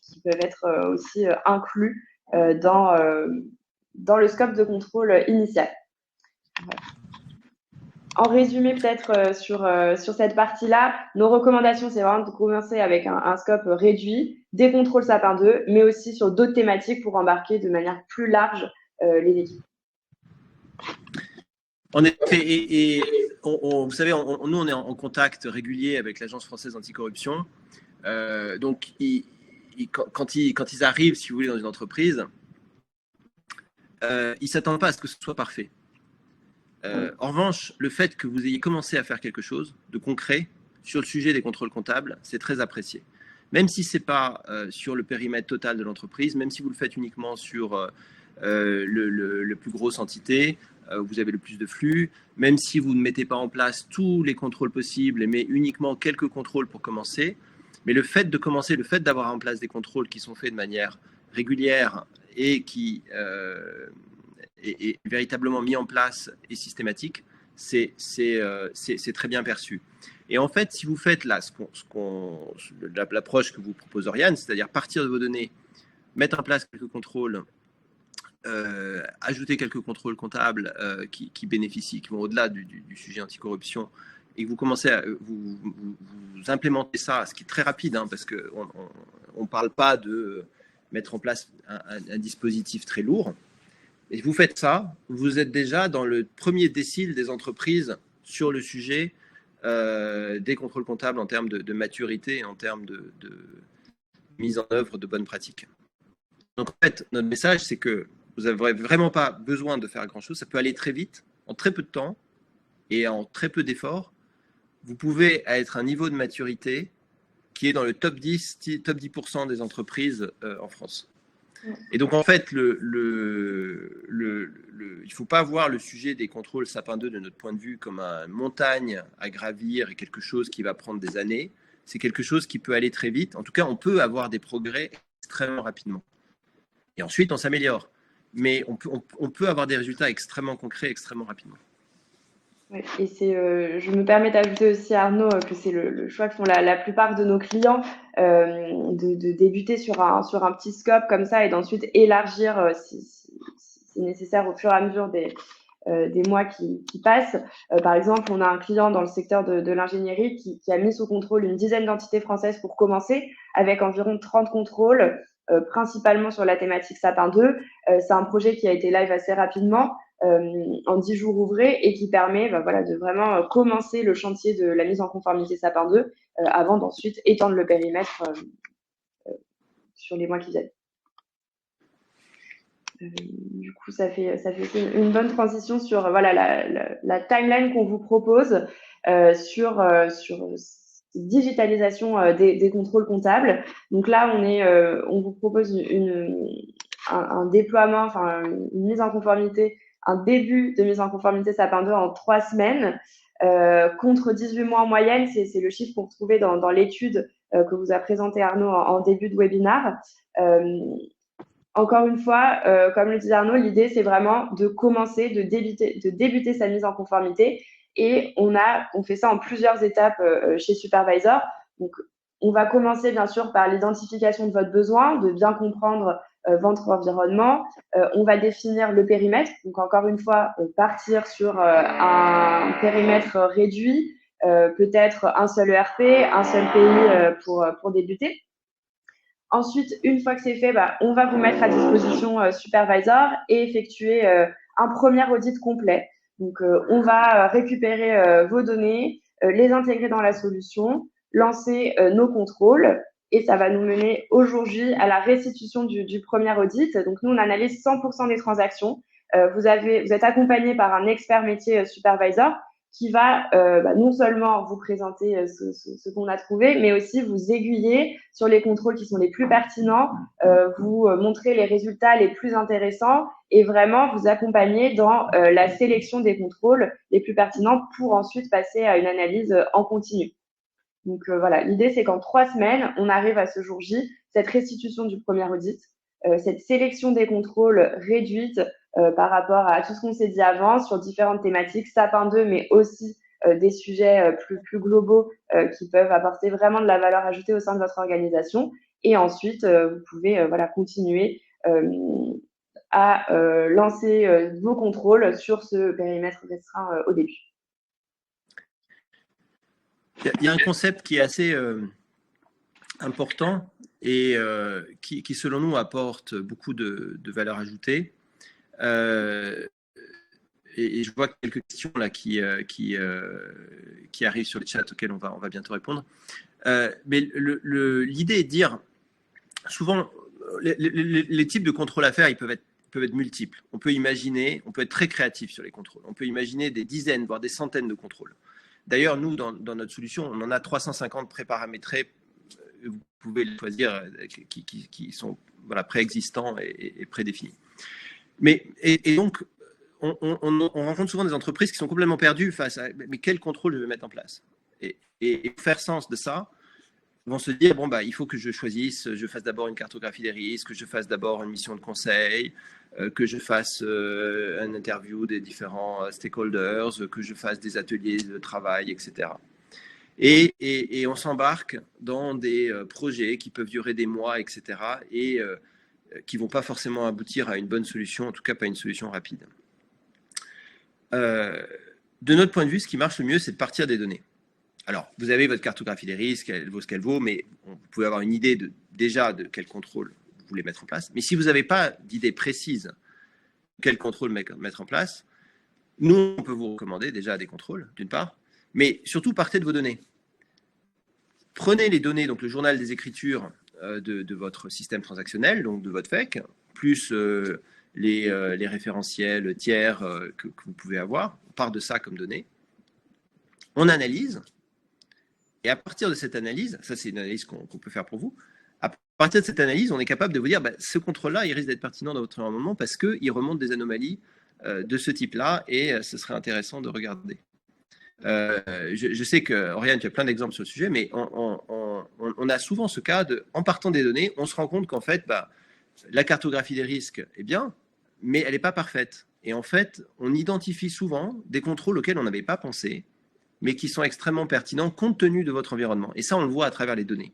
qui peuvent être aussi inclus dans le scope de contrôle initial. Voilà. En résumé, peut-être sur cette partie-là, nos recommandations, c'est vraiment de commencer avec un scope réduit, des contrôles Sapin 2, mais aussi sur d'autres thématiques pour embarquer de manière plus large les équipes. En effet, et vous savez, nous, on est en contact régulier avec l'Agence française anticorruption. Donc, quand ils arrivent, si vous voulez, dans une entreprise, ils ne s'attendent pas à ce que ce soit parfait. En revanche, le fait que vous ayez commencé à faire quelque chose de concret sur le sujet des contrôles comptables, c'est très apprécié. Même si ce n'est pas sur le périmètre total de l'entreprise, même si vous le faites uniquement sur le plus grosse entité, vous avez le plus de flux, même si vous ne mettez pas en place tous les contrôles possibles, mais uniquement quelques contrôles pour commencer. Mais le fait de commencer, le fait d'avoir en place des contrôles qui sont faits de manière régulière et qui est véritablement mis en place et systématique, c'est très bien perçu. Et en fait, si vous faites là l'approche que vous propose Oriane, c'est-à-dire partir de vos données, mettre en place quelques contrôles, ajouter quelques contrôles comptables qui bénéficient, qui vont au-delà du sujet anticorruption, et que vous commencez à vous implémenter ça, ce qui est très rapide, hein, parce qu'on ne parle pas de mettre en place un dispositif très lourd, Et vous faites ça, vous êtes déjà dans le premier décile des entreprises sur le sujet des contrôles comptables en termes de maturité et en termes de mise en œuvre de bonnes pratiques. Donc en fait, notre message, c'est que vous n'aurez vraiment pas besoin de faire grand-chose. Ça peut aller très vite, en très peu de temps et en très peu d'efforts. Vous pouvez être à un niveau de maturité qui est dans le top 10% des entreprises en France. Et donc, en fait, il ne faut pas voir le sujet des contrôles Sapin 2 de notre point de vue comme une montagne à gravir et quelque chose qui va prendre des années. C'est quelque chose qui peut aller très vite. En tout cas, on peut avoir des progrès extrêmement rapidement. Et ensuite, on s'améliore. Mais on peut avoir des résultats extrêmement concrets, extrêmement rapidement. Ouais, et je me permets d'ajouter aussi, Arnaud, que c'est le choix que font la plupart de nos clients, de débuter sur un petit scope comme ça et d'ensuite élargir si c'est nécessaire au fur et à mesure des mois qui passent. Par exemple, on a un client dans le secteur de l'ingénierie qui a mis sous contrôle une dizaine d'entités françaises pour commencer, avec environ 30 contrôles, principalement sur la thématique Sapin 2. C'est un projet qui a été live assez rapidement, en 10 jours ouvrés, et qui permet de vraiment commencer le chantier de la mise en conformité Sapin 2 avant d'ensuite étendre le périmètre sur les mois qui viennent. Du coup, ça fait une bonne transition sur la timeline qu'on vous propose sur digitalisation des contrôles comptables. Donc là, on vous propose un déploiement, enfin une mise en conformité, un début de mise en conformité Sapin 2 en 3 semaines, contre 18 mois en moyenne. C'est le chiffre qu'on retrouvait dans l'étude que vous a présenté Arnaud en début de webinaire. Encore une fois, comme le disait Arnaud, l'idée, c'est vraiment de commencer, de débuter sa mise en conformité. Et on fait ça en plusieurs étapes chez Supervisor. Donc, on va commencer, bien sûr, par l'identification de votre besoin, de bien comprendre votre environnement. On va définir le périmètre. Donc, encore une fois, partir sur un périmètre réduit, peut-être un seul ERP, un seul pays pour débuter. Ensuite, une fois que c'est fait, on va vous mettre à disposition Supervisor et effectuer un premier audit complet. Donc, on va récupérer vos données, les intégrer dans la solution, lancer nos contrôles, et ça va nous mener au jour J à la restitution du premier audit. Donc, nous, on analyse 100% des transactions. Vous êtes accompagné par un expert métier Supervisor qui va non seulement vous présenter ce qu'on a trouvé, mais aussi vous aiguiller sur les contrôles qui sont les plus pertinents, vous montrer les résultats les plus intéressants et vraiment vous accompagner dans la sélection des contrôles les plus pertinents pour ensuite passer à une analyse en continu. Donc voilà, l'idée c'est qu'en 3 semaines, on arrive à ce jour J, cette restitution du premier audit, cette sélection des contrôles réduite par rapport à tout ce qu'on s'est dit avant sur différentes thématiques, Sapin 2, mais aussi des sujets plus globaux qui peuvent apporter vraiment de la valeur ajoutée au sein de votre organisation. Et ensuite, vous pouvez continuer à lancer vos contrôles sur ce périmètre restreint au début. Il y a un concept qui est assez important et qui, selon nous, apporte beaucoup de valeur ajoutée. Et je vois quelques questions là qui arrivent sur le chat auxquelles on va bientôt répondre. Mais l'idée est de dire, souvent, les types de contrôles à faire, ils peuvent être multiples. On peut être très créatif sur les contrôles. On peut imaginer des dizaines, voire des centaines de contrôles. D'ailleurs, nous, dans notre solution, on en a 350 préparamétrés. Vous pouvez les choisir, qui sont préexistants et prédéfinis. Et donc, on rencontre souvent des entreprises qui sont complètement perdues face à mais quel contrôle je vais mettre en place. Et pour faire sens de ça, vont se dire il faut que je fasse d'abord une cartographie des risques, que je fasse d'abord une mission de conseil, que je fasse une interview des différents stakeholders, que je fasse des ateliers de travail, etc. Et on s'embarque dans des projets qui peuvent durer des mois, etc. et qui ne vont pas forcément aboutir à une bonne solution, en tout cas pas une solution rapide. De notre point de vue, ce qui marche le mieux, c'est de partir des données. Alors, vous avez votre cartographie des risques, elle vaut ce qu'elle vaut, mais vous pouvez avoir une idée déjà de quel contrôle vous voulez mettre en place. Mais si vous n'avez pas d'idée précise quel contrôle mettre en place. Nous, on peut vous recommander déjà des contrôles, d'une part, mais surtout partez de vos données. Prenez les données, donc le journal des écritures de votre système transactionnel, donc de votre FEC, plus les référentiels tiers que vous pouvez avoir. On part de ça comme données. On analyse, et à partir de cette analyse, ça c'est une analyse qu'on peut faire pour vous, à partir de cette analyse, on est capable de vous dire, ce contrôle-là, il risque d'être pertinent dans votre environnement parce qu'il remonte des anomalies de ce type-là, et ce serait intéressant de regarder. Je sais que, Oriane, tu as plein d'exemples sur le sujet, mais on a souvent ce cas de, en partant des données, on se rend compte qu'en fait, la cartographie des risques est bien, mais elle n'est pas parfaite. Et en fait, on identifie souvent des contrôles auxquels on n'avait pas pensé, mais qui sont extrêmement pertinents compte tenu de votre environnement. Et ça, on le voit à travers les données.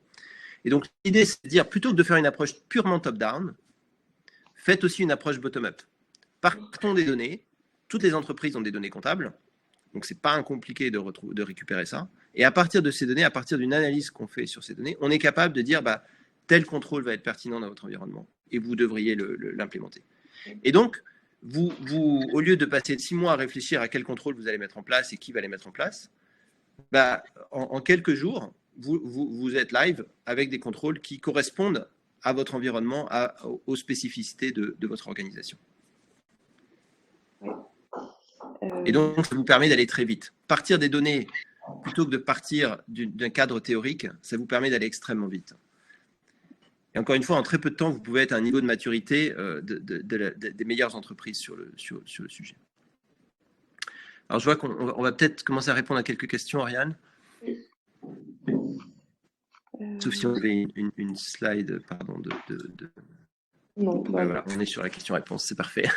Et donc, l'idée, c'est de dire, plutôt que de faire une approche purement top-down, faites aussi une approche bottom-up. Partons des données. Toutes les entreprises ont des données comptables. Donc, ce n'est pas compliqué de récupérer ça. Et à partir de ces données, à partir d'une analyse qu'on fait sur ces données, on est capable de dire, tel contrôle va être pertinent dans votre environnement et vous devriez l'implémenter. Et donc, vous, au lieu de passer 6 mois à réfléchir à quel contrôle vous allez mettre en place et qui va les mettre en place, en quelques jours, vous êtes live avec des contrôles qui correspondent à votre environnement, aux spécificités de votre organisation. Et donc, ça vous permet d'aller très vite. Partir des données, plutôt que de partir d'un cadre théorique, ça vous permet d'aller extrêmement vite. Et encore une fois, en très peu de temps, vous pouvez être à un niveau de maturité des meilleures entreprises sur le sujet. Alors, je vois qu'on va peut-être commencer à répondre à quelques questions, Ariane. Sauf si on avait une slide, pardon, Non, voilà, on est sur la question-réponse, c'est parfait.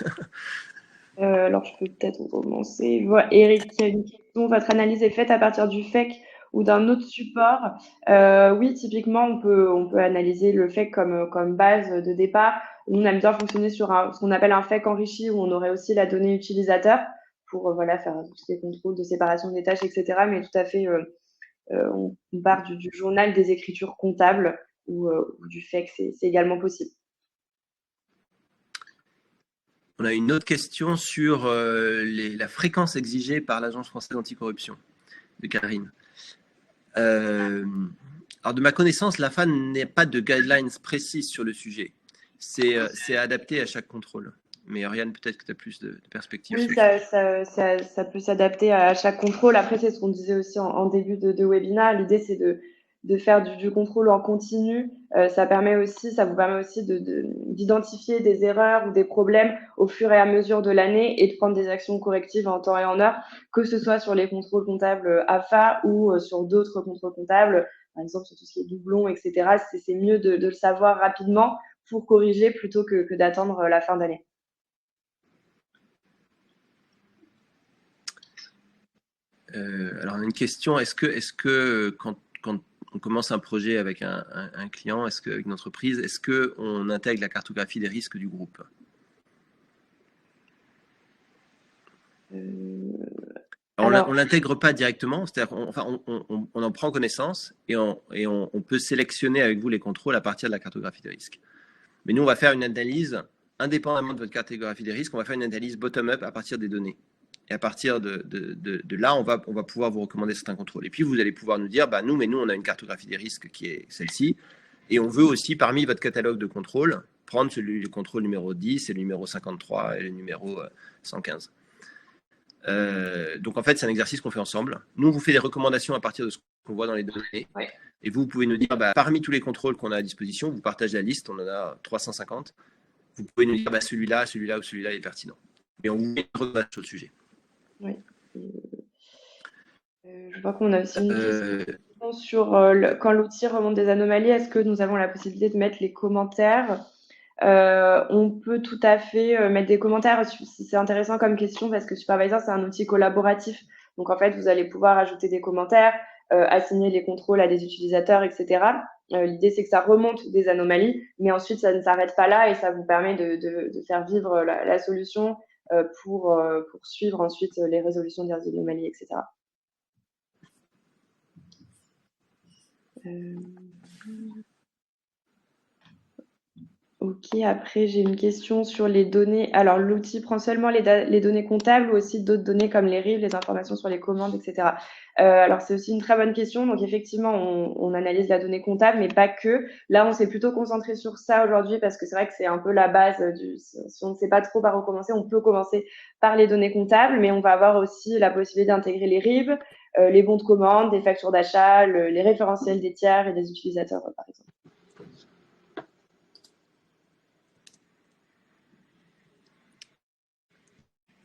Alors, je peux peut-être commencer. Voilà, Eric, il y a une question. Votre analyse est faite à partir du FEC ou d'un autre support? Oui, typiquement, on peut analyser le FEC comme base de départ. Nous, on aime bien fonctionner sur ce qu'on appelle un FEC enrichi, où on aurait aussi la donnée utilisateur pour faire tous les contrôles de séparation des tâches, etc. Mais tout à fait, on part du journal des écritures comptables ou du FEC, c'est également possible. On a une autre question sur la fréquence exigée par l'Agence française anticorruption, de Karine. Alors, de ma connaissance, l'AFA n'a pas de guidelines précises sur le sujet. C'est adapté à chaque contrôle. Mais Oriane, peut-être que tu as plus de perspectives. Oui, ça peut s'adapter à chaque contrôle. Après, c'est ce qu'on disait aussi en début de webinaire. L'idée, c'est de faire du contrôle en continu. Ça vous permet aussi d'identifier des erreurs ou des problèmes au fur et à mesure de l'année et de prendre des actions correctives en temps et en heure, que ce soit sur les contrôles comptables AFA ou sur d'autres contrôles comptables, par exemple sur tout ce qui est doublons, etc. C'est mieux de le savoir rapidement pour corriger plutôt que d'attendre la fin d'année. Alors, on a une question. Est-ce que quand on commence un projet avec un client, avec une entreprise, est-ce qu'on intègre la cartographie des risques du groupe? On ne l'intègre pas directement, c'est-à-dire on en prend connaissance et on peut sélectionner avec vous les contrôles à partir de la cartographie des risques. Mais nous, on va faire une analyse, indépendamment de votre cartographie des risques, on va faire une analyse bottom-up à partir des données. Et à partir de là, on va pouvoir vous recommander certains contrôles. Et puis, vous allez pouvoir nous dire, nous, on a une cartographie des risques qui est celle-ci. Et on veut aussi, parmi votre catalogue de contrôles, prendre le contrôle numéro 10 et le numéro 53 et le numéro 115. Donc, en fait, c'est un exercice qu'on fait ensemble. Nous, on vous fait des recommandations à partir de ce qu'on voit dans les données. Ouais. Et vous pouvez nous dire, parmi tous les contrôles qu'on a à disposition, vous partagez la liste, on en a 350. Vous pouvez nous dire, celui-là ou celui-là est pertinent. Et on vous met une recommandation sur le sujet. Oui. Je vois qu'on a aussi une question sur quand l'outil remonte des anomalies, est-ce que nous avons la possibilité de mettre les commentaires? On peut tout à fait mettre des commentaires. C'est intéressant comme question parce que Supervisor, c'est un outil collaboratif. Donc, en fait, vous allez pouvoir ajouter des commentaires, assigner les contrôles à des utilisateurs, etc. L'idée, c'est que ça remonte des anomalies, mais ensuite, ça ne s'arrête pas là et ça vous permet de faire vivre la solution pour suivre ensuite les résolutions des anomalies, etc. Ok, après j'ai une question sur les données. Alors l'outil prend seulement les données comptables ou aussi d'autres données comme les RIB, les informations sur les commandes, etc. Alors c'est aussi une très bonne question. Donc effectivement, on analyse la donnée comptable, mais pas que. Là, on s'est plutôt concentré sur ça aujourd'hui parce que c'est vrai que c'est un peu la base si on ne sait pas trop par où commencer, on peut commencer par les données comptables, mais on va avoir aussi la possibilité d'intégrer les RIB, les bons de commande, des factures d'achat, les référentiels des tiers et des utilisateurs, par exemple.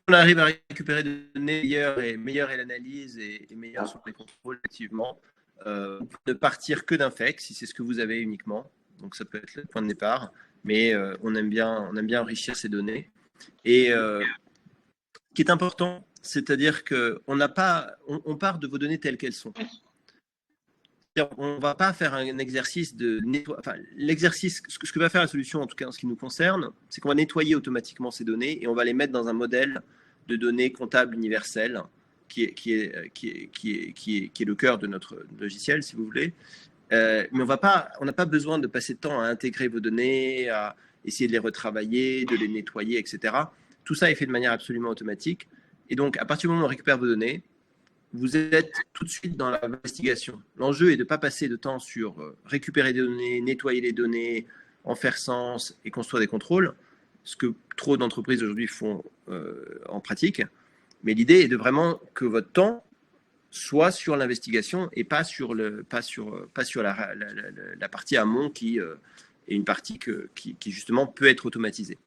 On arrive à récupérer des données meilleures est l'analyse et meilleures sont les contrôles, effectivement. Ne partir que d'un FEC, si c'est ce que vous avez uniquement. Donc ça peut être le point de départ, mais on aime bien enrichir ces données. Et ce qui est important, c'est-à-dire qu'on n'a pas, on part de vos données telles qu'elles sont. On ne va pas faire un exercice de nettoyer. Enfin, l'exercice, ce que va faire la solution, en tout cas en ce qui nous concerne, c'est qu'on va nettoyer automatiquement ces données et on va les mettre dans un modèle de données comptables universelles qui est le cœur de notre logiciel, si vous voulez. Mais on n'a pas besoin de passer de temps à intégrer vos données, à essayer de les retravailler, de les nettoyer, etc. Tout ça est fait de manière absolument automatique. Et donc, à partir du moment où on récupère vos données, vous êtes tout de suite dans l'investigation. L'enjeu est de ne pas passer de temps sur récupérer des données, nettoyer les données, en faire sens et construire des contrôles, ce que trop d'entreprises aujourd'hui font en pratique. Mais l'idée est de vraiment que votre temps soit sur l'investigation et pas sur la partie amont qui est une partie qui justement peut être automatisée.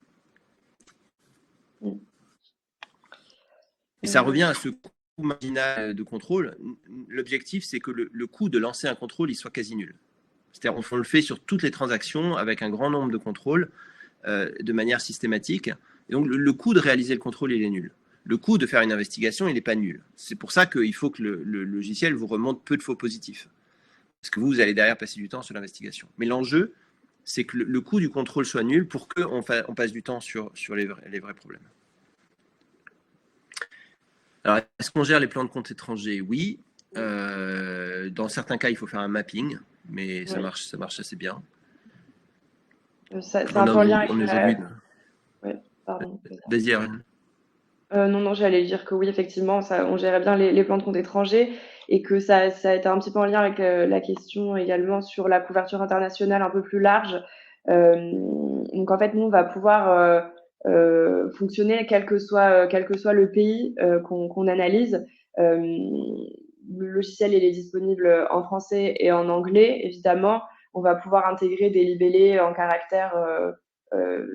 Et ça revient à ce coût marginal de contrôle. L'objectif, c'est que le coût de lancer un contrôle, il soit quasi nul. C'est-à-dire on le fait sur toutes les transactions avec un grand nombre de contrôles de manière systématique. Et donc le coût de réaliser le contrôle, il est nul. Le coût de faire une investigation, il n'est pas nul. C'est pour ça qu'il faut que le logiciel vous remonte peu de faux positifs. Parce que vous allez derrière passer du temps sur l'investigation. Mais l'enjeu, c'est que le coût du contrôle soit nul pour qu'on passe du temps sur les vrais problèmes. Alors, est-ce qu'on gère les plans de compte étrangers? Oui. Dans certains cas, il faut faire un mapping, mais ça marche assez bien. C'est un peu en lien avec Vas-y, Ariane. Non, j'allais dire que oui, effectivement, on gérait bien les plans de compte étrangers et que ça a été un petit peu en lien avec la question également sur la couverture internationale un peu plus large. Donc en fait, nous, on va pouvoir fonctionner quel que soit le pays qu'on analyse. Le logiciel, il est disponible en français et en anglais, évidemment. On va pouvoir intégrer des libellés en caractères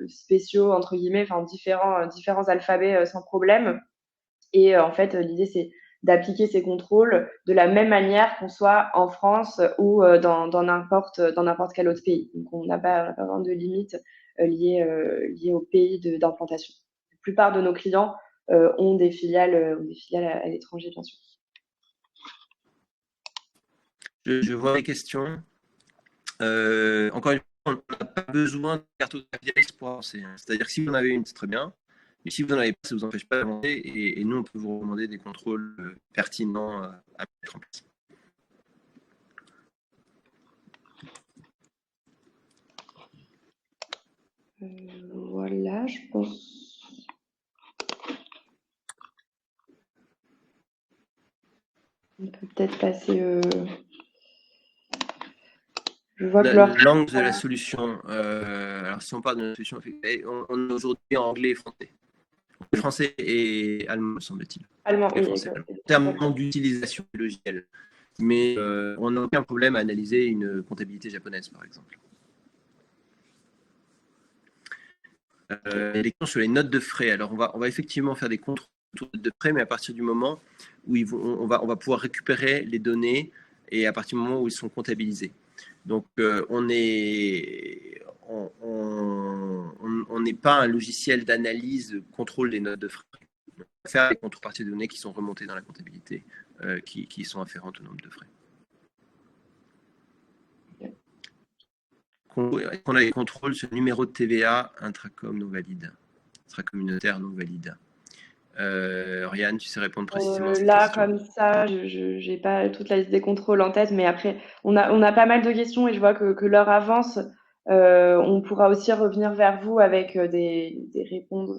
spéciaux, entre guillemets, enfin différents alphabets sans problème. Et en fait, l'idée, c'est d'appliquer ces contrôles de la même manière qu'on soit en France ou dans n'importe quel autre pays. Donc, on n'a pas vraiment de limites liées au pays d'implantation. La plupart de nos clients ont des filiales à l'étranger, bien sûr. Je vois les questions. Encore une fois, on n'a pas besoin de cartographie pour avancer. C'est-à-dire que si vous en avez une, c'est très bien. Mais si vous n'en avez pas, ça ne vous empêche pas d'avancer. Et nous, on peut vous recommander des contrôles pertinents à mettre en place. Voilà, je pense. On peut peut-être passer. Je vois que langue de la solution. Alors, si on parle de la solution, on est aujourd'hui en anglais et français. Français et allemand, me semble-t-il. Allemand, oui. En termes d'utilisation du logiciel. Mais on n'a aucun problème à analyser une comptabilité japonaise, par exemple. Les questions sur les notes de frais. Alors, on va effectivement faire des contrôles de frais, mais à partir du moment où on va pouvoir récupérer les données et à partir du moment où ils sont comptabilisés. Donc, on n'est pas un logiciel d'analyse, de contrôle des notes de frais. On va faire les contreparties de données qui sont remontées dans la comptabilité, qui sont afférentes au nombre de frais. On a les contrôles sur le numéro de TVA intracom non valide, intracommunautaire non valide. Oriane, tu sais répondre précisément à cette là, question? comme ça, je n'ai pas toute la liste des contrôles en tête, mais après, on a pas mal de questions et je vois que l'heure avance. On pourra aussi revenir vers vous avec des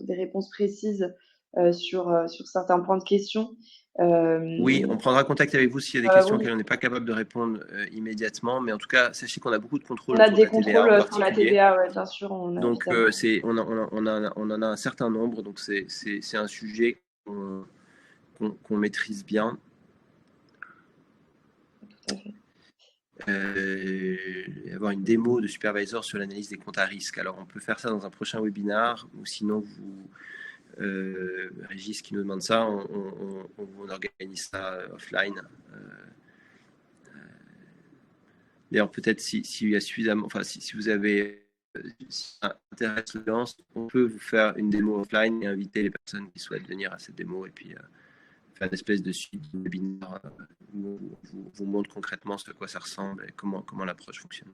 réponses précises sur certains points de questions. Oui, on prendra contact avec vous s'il y a des questions Oui, auxquelles on n'est pas capable de répondre immédiatement, mais en tout cas, sachez qu'on a beaucoup de contrôles on a autour de des la TVA en contrôles sur la particulier. TVA, ouais, bien sûr, on a Donc, évidemment. on en a un certain nombre, donc c'est un sujet qu'on maîtrise bien. Tout à fait. Avoir une démo de supervisor sur l'analyse des comptes à risque. Alors, on peut faire ça dans un prochain webinar, ou sinon, Régis qui nous demande ça, on organise ça offline. D'ailleurs, peut-être s'il y a suffisamment, enfin, si vous avez si ça intéresse l'audience, on peut vous faire une démo offline et inviter les personnes qui souhaitent venir à cette démo et puis faire une espèce de suite de webinaire où on vous montre concrètement ce à quoi ça ressemble et comment l'approche fonctionne.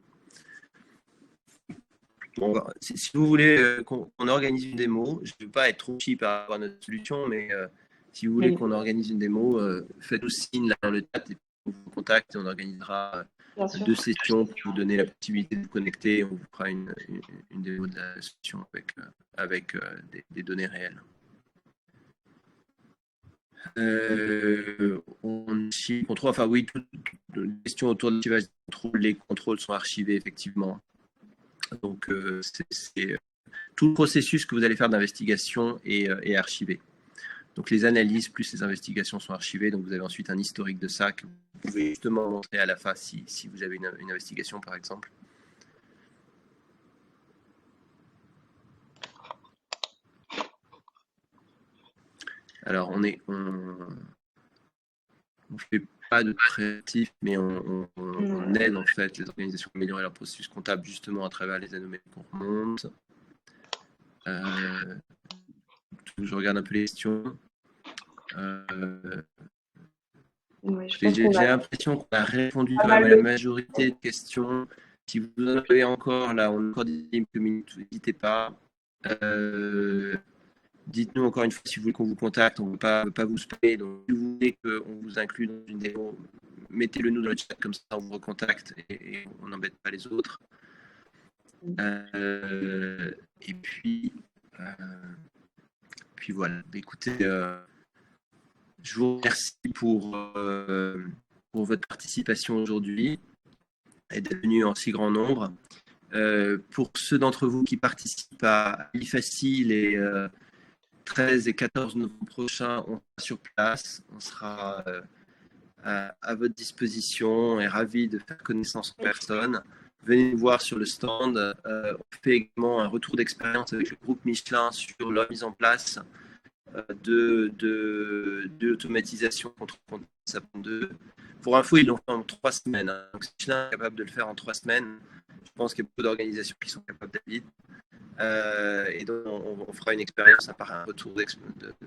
Bon, si vous voulez qu'on organise une démo, je ne veux pas être trop cheap par rapport à notre solution, mais si vous voulez qu'on organise une démo, faites-nous signe là dans le chat et on vous contacte et on organisera 2 sessions pour vous donner la possibilité de vous connecter et on vous fera une démo de la solution avec des données réelles. Enfin oui, toutes les questions autour de l'activage des contrôles, les contrôles sont archivés effectivement. Donc tout le processus que vous allez faire d'investigation est archivé. Donc les analyses plus les investigations sont archivées, donc vous avez ensuite un historique de ça que vous pouvez justement montrer à la fin si vous avez une investigation par exemple. Alors on fait pas de créatif, mais on aide en fait les organisations à améliorer leur processus comptable justement à travers les anomalies qu'on remonte. Je regarde un peu les questions. J'ai l'impression qu'on a répondu à la majorité de questions. Si vous en avez encore, là, on a encore 10 minutes, n'hésitez pas. Dites-nous encore une fois si vous voulez qu'on vous contacte, on ne veut pas vous spammer. Donc, si vous voulez qu'on vous inclue dans une démo, mettez-le nous dans le chat, comme ça on vous recontacte et on n'embête pas les autres. Et puis voilà. Écoutez, je vous remercie pour votre participation aujourd'hui et d'être venu en si grand nombre. Pour ceux d'entre vous qui participent à l'IFACI les 13 et 14 novembre prochains, on sera sur place, on sera à votre disposition et ravis de faire connaissance en personne. Venez nous voir sur le stand. On fait également un retour d'expérience avec le groupe Michelin sur la mise en place de l'automatisation contre Sapin 2. Pour info, ils l'ont fait en 3 semaines. Hein. Donc, si Michelin est capable de le faire en 3 semaines, je pense qu'il y a beaucoup d'organisations qui sont capables d'aller vite. Et donc, on fera une expérience à part un retour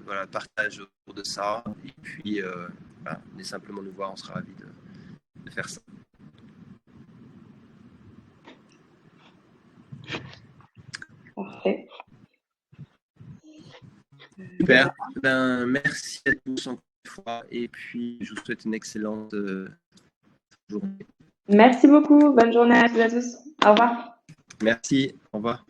voilà, partage autour de ça. Et puis, voilà, venez simplement nous voir, on sera ravis de faire ça. Parfait. Super. Ben, merci à tous encore une fois. Et puis, je vous souhaite une excellente journée. Merci beaucoup. Bonne journée à tous et à tous. Au revoir. Merci. Au revoir.